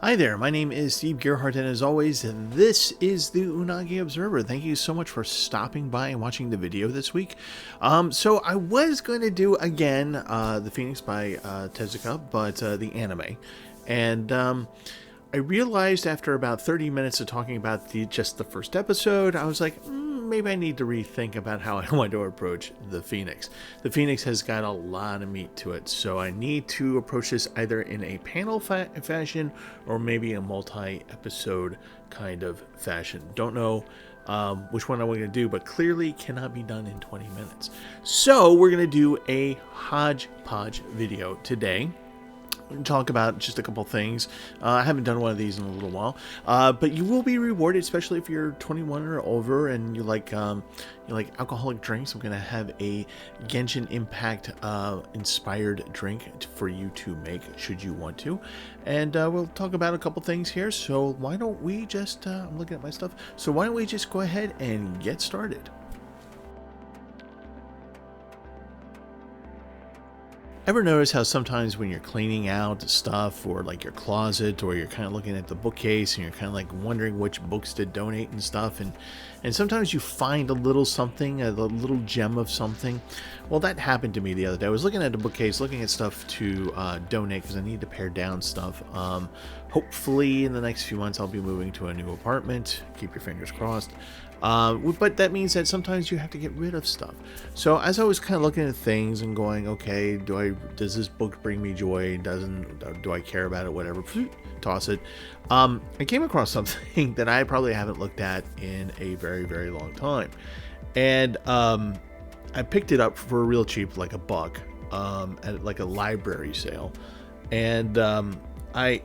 Hi there, my name is Steve Gerhardt, and as always, this is the Unagi Observer. Thank you so much for stopping by and watching the video this week. So I was going to do, again, The Phoenix by Tezuka, but the anime. And I realized after about 30 minutes of talking about just the first episode, I was like, maybe I need to rethink about how I want to approach The Phoenix. The Phoenix has got a lot of meat to it, so I need to approach this either in a panel fashion or maybe a multi-episode kind of fashion. Don't know which one I'm going to do, but clearly cannot be done in 20 minutes. So we're going to do a hodgepodge video today. Talk about just a couple things. I haven't done one of these in a little while, but you will be rewarded, especially if you're 21 or over and you like alcoholic drinks. I'm gonna have a Genshin Impact-inspired drink for you to make, should you want to, and we'll talk about a couple things here. So why don't we just? I'm looking at my stuff. So why don't we just go ahead and get started? Ever notice how sometimes when you're cleaning out stuff or like your closet, or you're kind of looking at the bookcase and you're kind of like wondering which books to donate and stuff, and sometimes you find a little something, a little gem of something? Well, that happened to me the other day. I was looking at the bookcase, looking at stuff to donate because I need to pare down stuff. Hopefully in the next few months I'll be moving to a new apartment. Keep your fingers crossed. But that means that sometimes you have to get rid of stuff. So as I was kind of looking at things and going, okay, does this book bring me joy? Do I care about it? Whatever, toss it. I came across something that I probably haven't looked at in a very, very long time, and I picked it up for real cheap, like $1, at like a library sale, and I'm a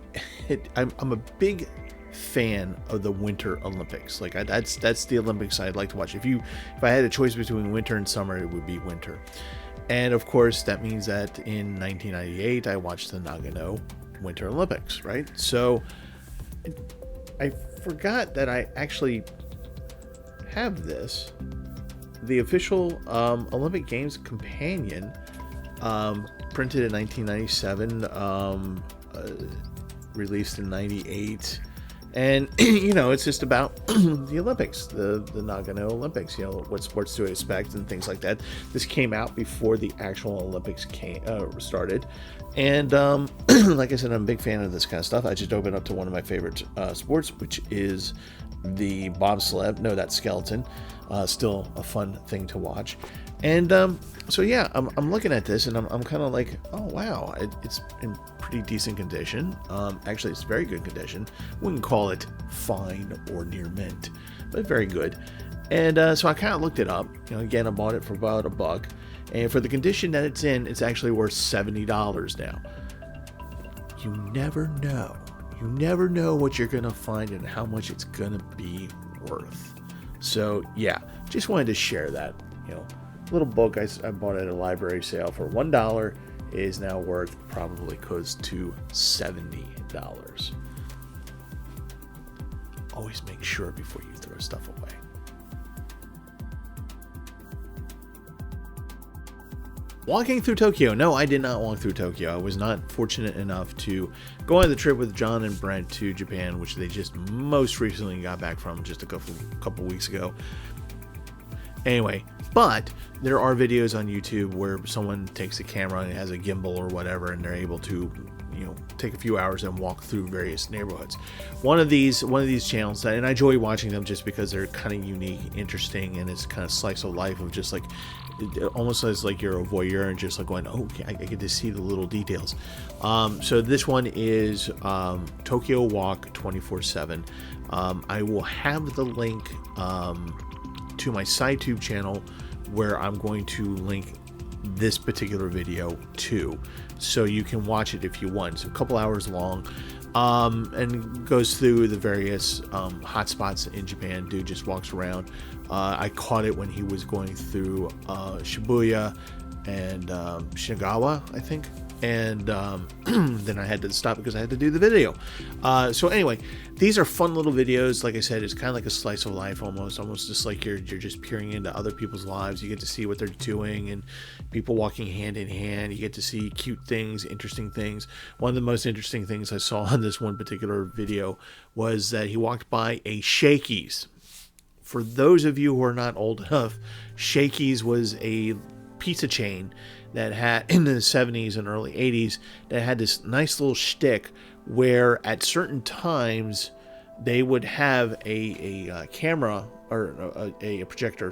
big fan of the Winter Olympics. Like that's the Olympics I'd like to watch. If I had a choice between winter and summer, it would be winter. And of course that means that in 1998 I watched the Nagano Winter Olympics, right? So I forgot that I actually have the official Olympic Games companion, printed in 1997, released in 98. And, it's just about the Olympics, the Nagano Olympics, what sports to expect and things like that. This came out before the actual Olympics started. And like I said, I'm a big fan of this kind of stuff. I just opened up to one of my favorite sports, which is the bobsled. No, that's skeleton. Still a fun thing to watch. And so yeah, I'm looking at this and I'm kind of like, oh wow, it's in pretty decent condition. Actually, it's very good condition. Wouldn't call it fine or near mint, but very good. And so I kind of looked it up. Again, I bought it for about $1, and for the condition that it's in, it's actually worth $70 now. You never know. You never know what you're gonna find and how much it's gonna be worth. So yeah, just wanted to share that. Little book I bought at a library sale for $1 is now worth probably close to $70. Always make sure before you throw stuff away. Walking through Tokyo. No, I did not walk through Tokyo. I was not fortunate enough to go on the trip with John and Brent to Japan, which they just most recently got back from just a couple weeks ago. Anyway, but there are videos on YouTube where someone takes a camera and has a gimbal or whatever, and they're able to, take a few hours and walk through various neighborhoods. One of these channels, and I enjoy watching them just because they're kind of unique, interesting, and it's kind of slice of life of just like, almost as like you're a voyeur and just like going, oh, okay, I get to see the little details. So this one is Tokyo Walk 24/7. I will have the link to my SciTube channel, where I'm going to link this particular video too, so you can watch it if you want. It's a couple hours long, and goes through the various hotspots in Japan. Dude just walks around. I caught it when he was going through Shibuya and Shinagawa, I think. And then I had to stop because I had to do the video. So anyway, these are fun little videos. Like I said, it's kind of like a slice of life almost just like you're just peering into other people's lives. You get to see what they're doing and people walking hand in hand. You get to see cute things, interesting things. One of the most interesting things I saw on this one particular video was that he walked by a Shakey's. For those of you who are not old enough, Shakey's was a pizza chain that had in the 70s and early 80s that had this nice little shtick where at certain times they would have a camera or a projector,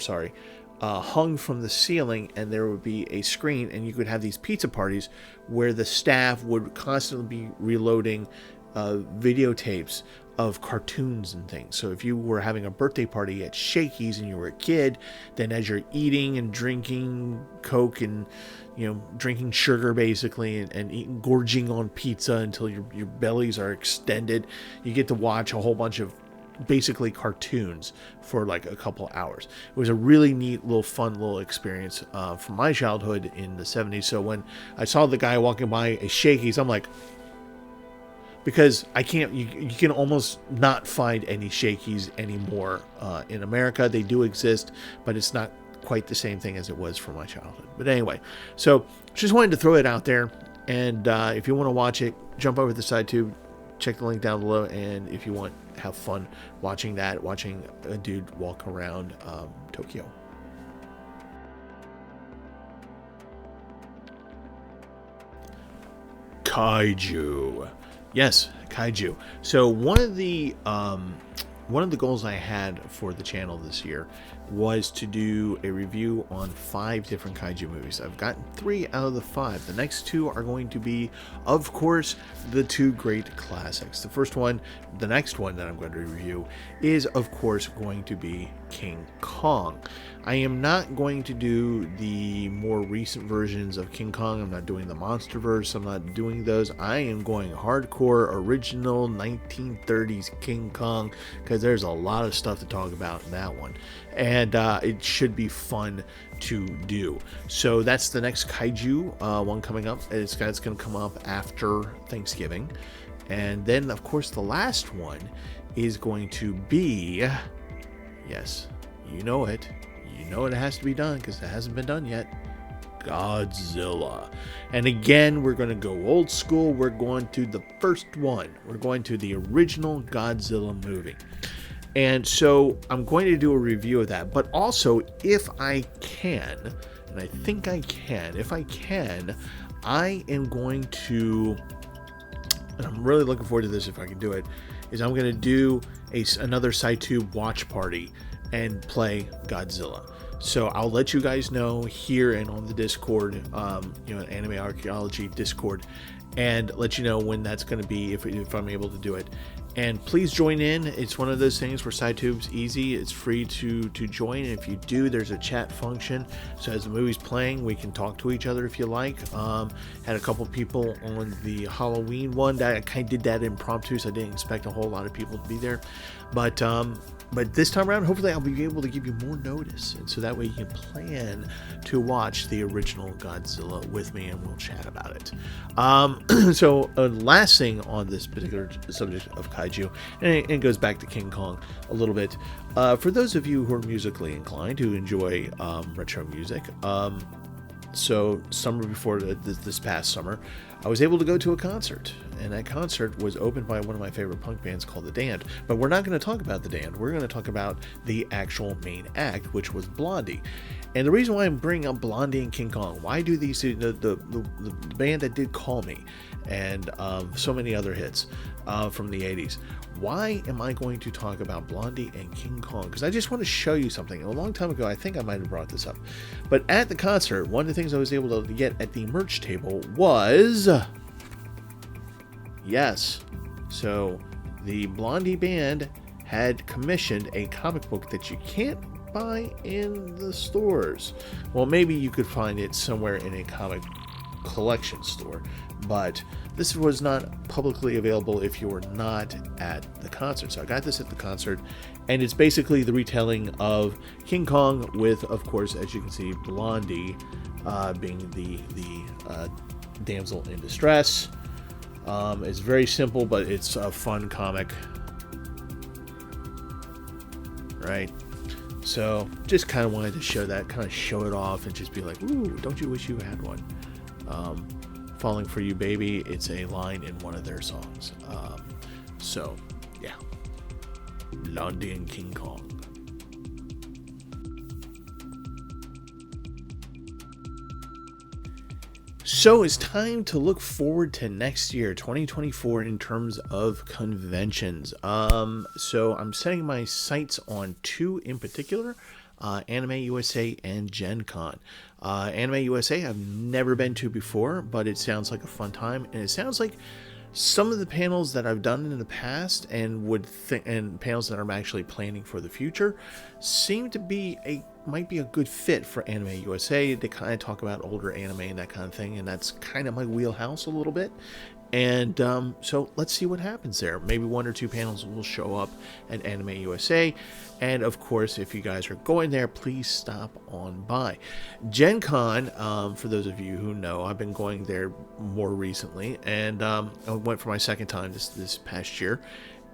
hung from the ceiling, and there would be a screen, and you could have these pizza parties where the staff would constantly be reloading videotapes of cartoons and things. So if you were having a birthday party at Shakey's and you were a kid, then as you're eating and drinking Coke and drinking sugar basically and eating, gorging on pizza until your bellies are extended, you get to watch a whole bunch of basically cartoons for like a couple hours. It was a really neat fun little experience from my childhood in the 70s. So when I saw the guy walking by a Shakey's, I'm like, because I can't, you can almost not find any Shakey's anymore in America. They do exist, but it's not quite the same thing as it was from my childhood. But anyway, so just wanted to throw it out there. And if you want to watch it, jump over to the side tube, check the link down below. And if you want, have fun watching a dude walk around Tokyo. Kaiju. Yes, Kaiju. So one of the goals I had for the channel this year was to do a review on 5 different Kaiju movies. I've gotten 3 out of the 5. The next 2 are going to be, of course, the 2 great classics. The next one that I'm going to review is, of course, going to be King Kong. I am not going to do the more recent versions of King Kong. I'm not doing the MonsterVerse. I'm not doing those. I am going hardcore, original 1930s King Kong, because there's a lot of stuff to talk about in that one. And it should be fun to do. So that's the next Kaiju one coming up. It's going to come up after Thanksgiving. And then, of course, the last one is going to be, yes, you know it. You know it has to be done because it hasn't been done yet. Godzilla. And again, we're going to go old school. We're going to the first one. We're going to the original Godzilla movie. And so I'm going to do a review of that. But also, if I can, and I think I can, if I can, I am going to, and I'm really looking forward to this if I can do it, is I'm going to do another SciTube watch party and play Godzilla. So I'll let you guys know here and on the Discord, Anime Archaeology Discord, and let you know when that's going to be, if I'm able to do it. And please join in. It's one of those things where SciTube's easy. It's free to join. And if you do, there's a chat function. So as the movie's playing, we can talk to each other if you like. Had a couple people on the Halloween one. That I kind of did that impromptu, so I didn't expect a whole lot of people to be there. But this time around, hopefully I'll be able to give you more notice. And so that way you can plan to watch the original Godzilla with me and we'll chat about it. So last thing on this particular subject of Kaiju, and it goes back to King Kong a little bit. For those of you who are musically inclined, who enjoy retro music, so summer before this past summer, I was able to go to a concert, and that concert was opened by one of my favorite punk bands called The Damned. But we're not going to talk about The Damned. We're going to talk about the actual main act, which was Blondie. And the reason why I'm bringing up Blondie and King Kong, why do these two, the band that did Call Me, and so many other hits from the 80s, why am I going to talk about Blondie and King Kong? Because I just want to show you something. A long time ago, I think I might have brought this up. But at the concert, one of the things I was able to get at the merch table was, yes, so the Blondie band had commissioned a comic book that you can't buy in the stores. Well, maybe you could find it somewhere in a comic collection store, but this was not publicly available if you were not at the concert. So I got this at the concert, and it's basically the retelling of King Kong with, of course, as you can see, Blondie being the Damsel in Distress. It's very simple, but it's a fun comic, right? So just kind of wanted to show that, kind of show it off, and just be like, ooh, don't you wish you had one? Falling for You Baby, it's a line in one of their songs. So yeah, Blondie and King Kong. So it's time to look forward to next year, 2024, in terms of conventions. So I'm setting my sights on two in particular, Anime USA and Gen Con. Anime USA I've never been to before, but it sounds like a fun time, and it sounds like some of the panels that I've done in the past and panels that I'm actually planning for the future seem to be might be a good fit for Anime USA. They kind of talk about older anime and that kind of thing, and that's kind of my wheelhouse a little bit. And so let's see what happens there. Maybe one or two panels will show up at Anime USA. And of course, if you guys are going there, please stop on by. Gen Con, for those of you who know, I've been going there more recently. And I went for my second time this past year.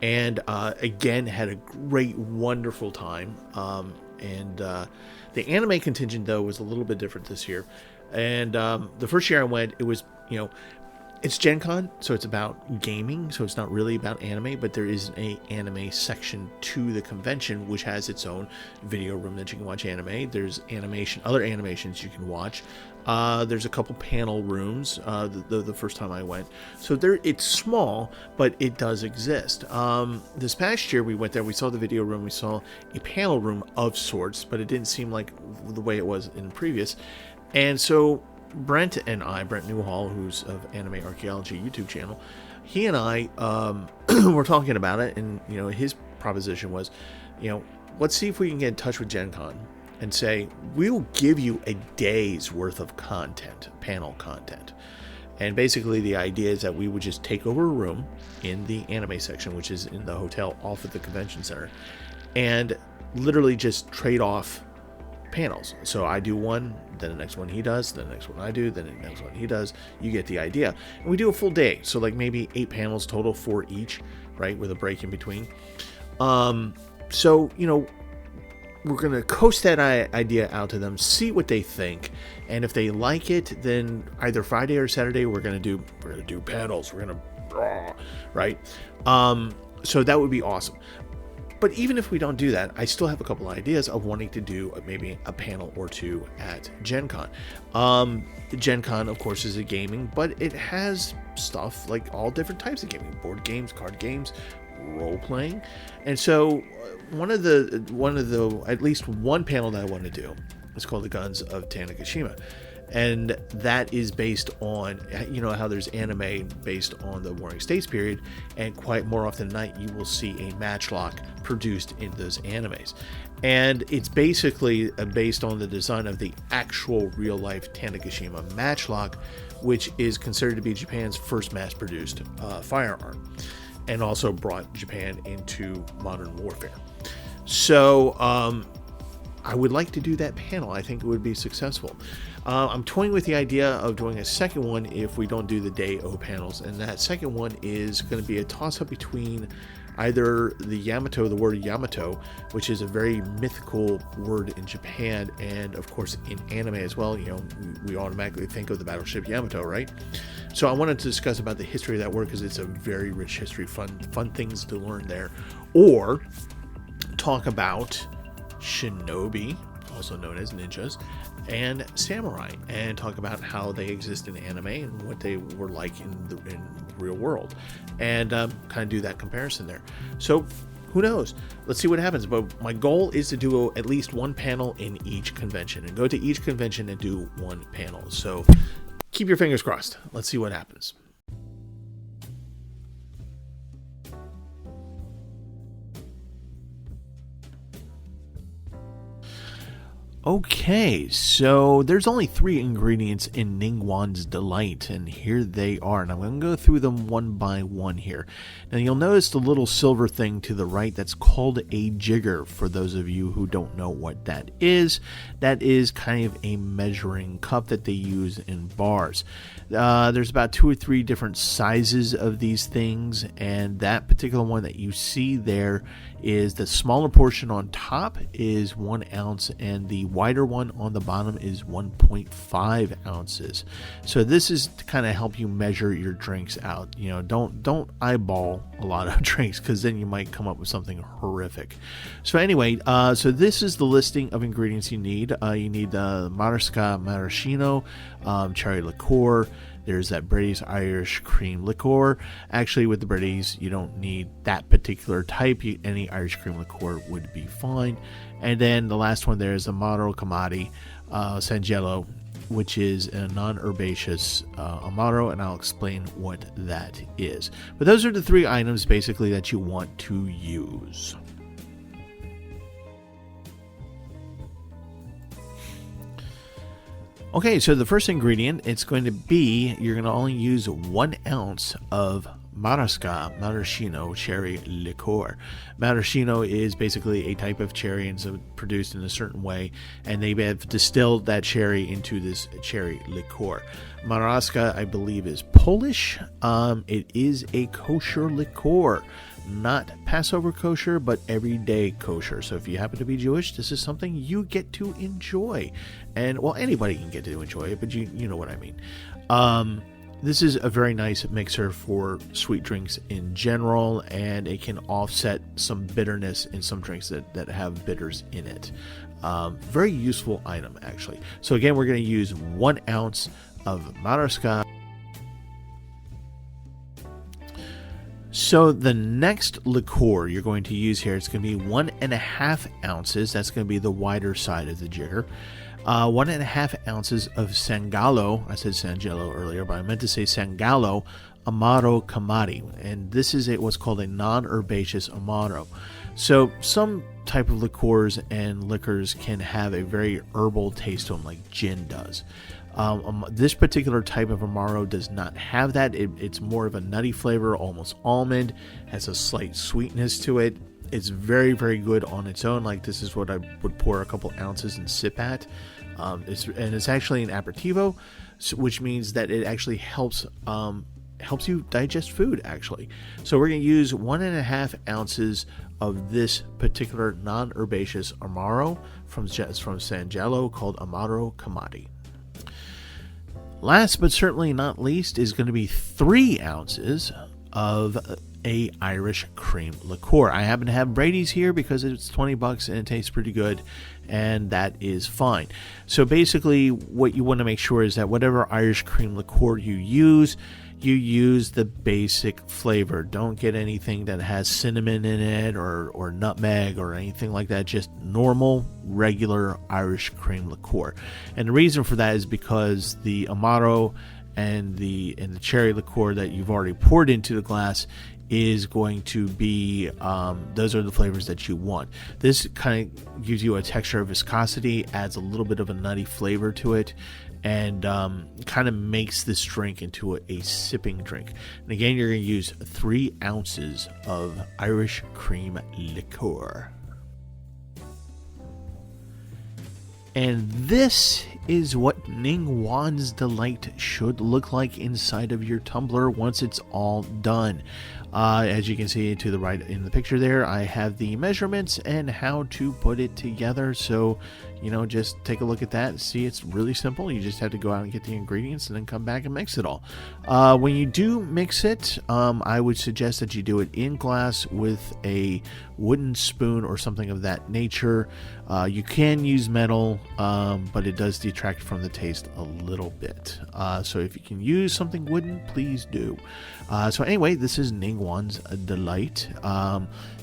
And again, had a great, wonderful time. The anime contingent, though, was a little bit different this year. And the first year I went, it was, it's Gen Con, so it's about gaming, so it's not really about anime, but there is an anime section to the convention, which has its own video room that you can watch anime. There's other animations you can watch. There's a couple panel rooms, the first time I went. So it's small, but it does exist. This past year we went there, we saw the video room, we saw a panel room of sorts, but it didn't seem like the way it was in previous. And so Brent Newhall, who's of Anime Archaeology YouTube channel, he and I were talking about it, and his proposition was, let's see if we can get in touch with Gen Con and say, we'll give you a day's worth of content, panel content. And basically the idea is that we would just take over a room in the anime section, which is in the hotel off at the convention center, and literally just trade off panels. So I do one, then the next one he does, then the next one I do, then the next one he does. You get the idea. And we do a full day, so like maybe 8 panels total, 4 each, right, with a break in between. So we're gonna coast that idea out to them, see what they think, and if they like it, then either Friday or Saturday we're gonna do panels. We're gonna right. So that would be awesome. But even if we don't do that, I still have a couple ideas of wanting to do maybe a panel or two at Gen Con. Gen Con, of course, is a gaming, but it has stuff like all different types of gaming: board games, card games, role playing. And so one of the at least one panel that I want to do is called The Guns of Tanegashima. And that is based on, how there's anime based on the Warring States period, and quite more often than not, you will see a matchlock produced in those animes. And it's basically based on the design of the actual real-life Tanegashima matchlock, which is considered to be Japan's first mass-produced firearm, and also brought Japan into modern warfare. So I would like to do that panel. I think it would be successful. I'm toying with the idea of doing a second one if we don't do the Day O panels, and that second one is going to be a toss-up between either the word Yamato, which is a very mythical word in Japan, and of course in anime as well. We automatically think of the battleship Yamato, right? So I wanted to discuss about the history of that word, because it's a very rich history, fun things to learn there. Or talk about shinobi, also known as ninjas, and samurai, and talk about how they exist in anime and what they were like in the real world, and kind of do that comparison there. So who knows? Let's see what happens. But my goal is to do at least one panel in each convention, and go to each convention and do one panel. So keep your fingers crossed. Let's see what happens. Okay, so there's only 3 ingredients in Ningguang's Delight, and here they are. And I'm going to go through them one by one here. Now you'll notice the little silver thing to the right that's called a jigger. For those of you who don't know what that is kind of a measuring cup that they use in bars. There's about 2 or 3 different sizes of these things, and that particular one that you see there is the smaller portion on top is 1 ounce, and the wider one on the bottom is 1.5 ounces. So this is to kind of help you measure your drinks out. You know, don't eyeball a lot of drinks, because then you might come up with something horrific. So anyway, so this is the listing of ingredients you need. You need Maraschino maraschino, cherry liqueur. There's that Brady's Irish cream liqueur. Actually, with the Brady's, you don't need that particular type. Any Irish cream liqueur would be fine. And then the last one there is Amaro Kamadi Sangelo, which is a non-herbaceous Amaro, and I'll explain what that is. But those are the 3 items basically that you want to use. Okay, so the first ingredient, it's going to be, you're going to only use 1 ounce of maraschino cherry liqueur. Maraschino is basically a type of cherry, and so produced in a certain way, and they have distilled that cherry into this cherry liqueur. Marasca, I believe, is Polish. It is a kosher liqueur. Not Passover kosher, but everyday kosher. So if you happen to be Jewish, this is something you get to enjoy. And, well, anybody can get to enjoy it, but you know what I mean. This is a very nice mixer for sweet drinks in general, and it can offset some bitterness in some drinks that have bitters in it. Very useful item, actually. So again, we're going to use 1 ounce of Maraschino. So the next liqueur you're going to use here, it's going to be 1.5 ounces. That's going to be the wider side of the jigger. 1.5 ounces of Sangalo. I said Sangelo earlier, but I meant to say Sangalo Amaro Kamadi. And this is what's called a non-herbaceous Amaro. So some type of liqueurs and liquors can have a very herbal taste to them, like gin does. This particular type of Amaro does not have that. It's more of a nutty flavor, almost almond, has a slight sweetness to it. It's very, very good on its own. Like, this is what I would pour a couple ounces and sip at. It's actually an aperitivo, which means that it actually helps you digest food, actually. So we're going to use 1.5 ounces of this particular non-herbaceous Amaro from Sangelo called Amaro Kamadi. Last but certainly not least is going to be 3 ounces of a Irish cream liqueur. I happen to have Brady's here because it's $20 and it tastes pretty good, and that is fine. So basically what you want to make sure is that whatever Irish cream liqueur you use the basic flavor. Don't get anything that has cinnamon in it or nutmeg or anything like that. Just normal, regular Irish cream liqueur. And the reason for that is because the Amaro and the cherry liqueur that you've already poured into the glass is going to be, those are the flavors that you want. This kind of gives you a texture of viscosity, adds a little bit of a nutty flavor to it, and kind of makes this drink into a sipping drink. And again, you're going to use 3 ounces of Irish cream liqueur. And this is what Ningguang's Delight should look like inside of your tumbler once it's all done. As you can see to the right in the picture there, I have the measurements and how to put it together. So, just take a look at that and see it's really simple. You just have to go out and get the ingredients and then come back and mix it all. When you do mix it, I would suggest that you do it in glass with a wooden spoon or something of that nature. You can use metal, but it does detract from the taste a little bit. So if you can use something wooden, please do. So anyway, this is Ningguang's Delight.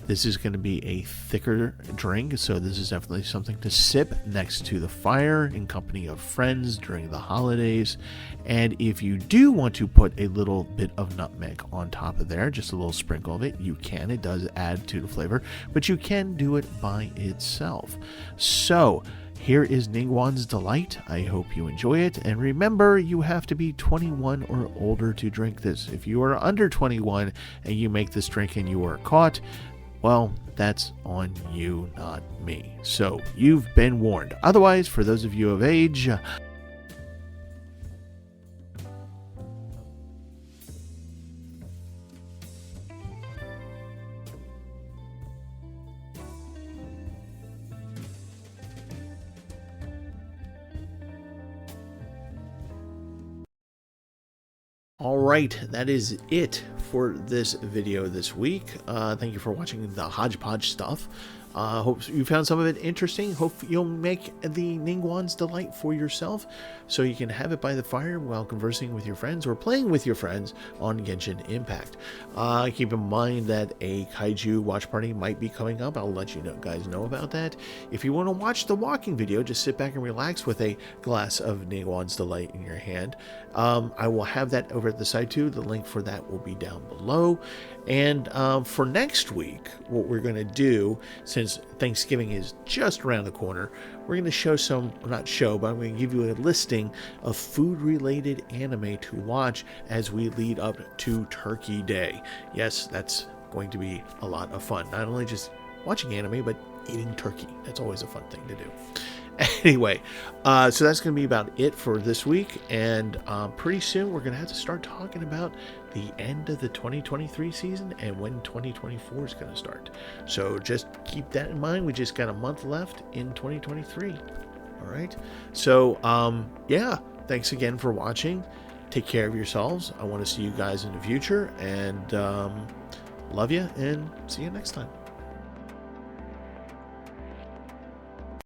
This is going to be a thicker drink, so this is definitely something to sip next to the fire in company of friends during the holidays. And if you do want to put a little bit of nutmeg on top of there, just a little sprinkle of it, you can. It does add to the flavor, but you can do it by itself. So here is Ningguang's Delight. I hope you enjoy it. And remember, you have to be 21 or older to drink this. If you are under 21 and you make this drink and you are caught, well, that's on you, not me. So you've been warned. Otherwise, for those of you of age, all right, that is it for this video this week. Thank you for watching the hodgepodge stuff. Hope you found some of it interesting. Hope you'll make the Ningguang's Delight for yourself so you can have it by the fire while conversing with your friends or playing with your friends on Genshin Impact. Keep in mind that a Kaiju watch party might be coming up. I'll let you guys know about that. If you want to watch the walking video, just sit back and relax with a glass of Ningguang's Delight in your hand. I will have that over at the side too. The link for that will be down below. And for next week, what we're going to do, since Thanksgiving is just around the corner, we're going to show some, not show, but I'm going to give you a listing of food-related anime to watch as we lead up to Turkey Day. Yes, that's going to be a lot of fun. Not only just watching anime, but eating turkey. That's always a fun thing to do. Anyway, so that's going to be about it for this week, and pretty soon we're going to have to start talking about the end of the 2023 season and when 2024 is going to start. So just keep that in mind. We just got a month left in 2023. All right. So, yeah, thanks again for watching. Take care of yourselves. I want to see you guys in the future, and love you, and see you next time.